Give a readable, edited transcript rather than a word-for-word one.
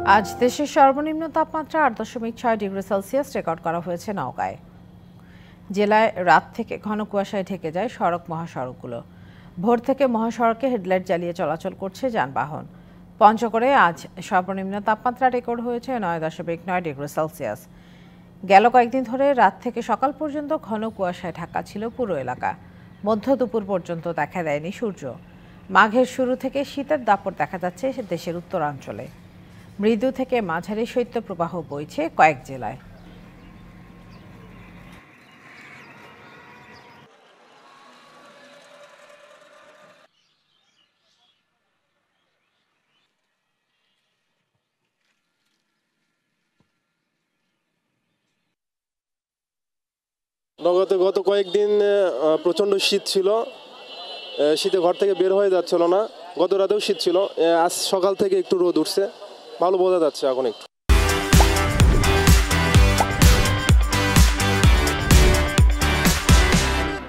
আজ দেশের সর্বনিম্ন তাপমাত্রা ৮.৬ ডিগ্রি সেলসিয়াস রেকর্ড করা হয়েছে নওগাঁয়। জেলায় রাত থেকে ঘন কুয়াশায় ঢেকে যায় সড়ক মহাসড়কগুলো। ভোর থেকে মহাসড়কে হেডলাইট জ্বালিয়ে চলাচল করছে যানবাহন। পঞ্চগড়ে আজ সর্বনিম্ন তাপমাত্রা রেকর্ড হয়েছে ৯.৯ ডিগ্রি সেলসিয়াস। গেল কয়েকদিন ধরে রাত থেকে সকাল পর্যন্ত ঘন কুয়াশায় ঢাকা ছিল পুরো এলাকা। মধ্য দুপুর পর্যন্ত দেখা দেয়নি সূর্য। মাঘের শুরু থেকে শীতের দাপট দেখা যাচ্ছে দেশের উত্তরাঞ্চলে। মৃদু থেকে মাঝারি শৈত্যপ্রবাহ বইছে কয়েক জেলায়। নগদে গত কয়েকদিন প্রচণ্ড শীত ছিল। শীতে ঘর থেকে বের হয়ে যাচ্ছিল না। গত রাতেও শীত ছিল। আজ সকাল থেকে একটু রোদ উঠছে, ভালো বোঝা যাচ্ছে এখন একটু।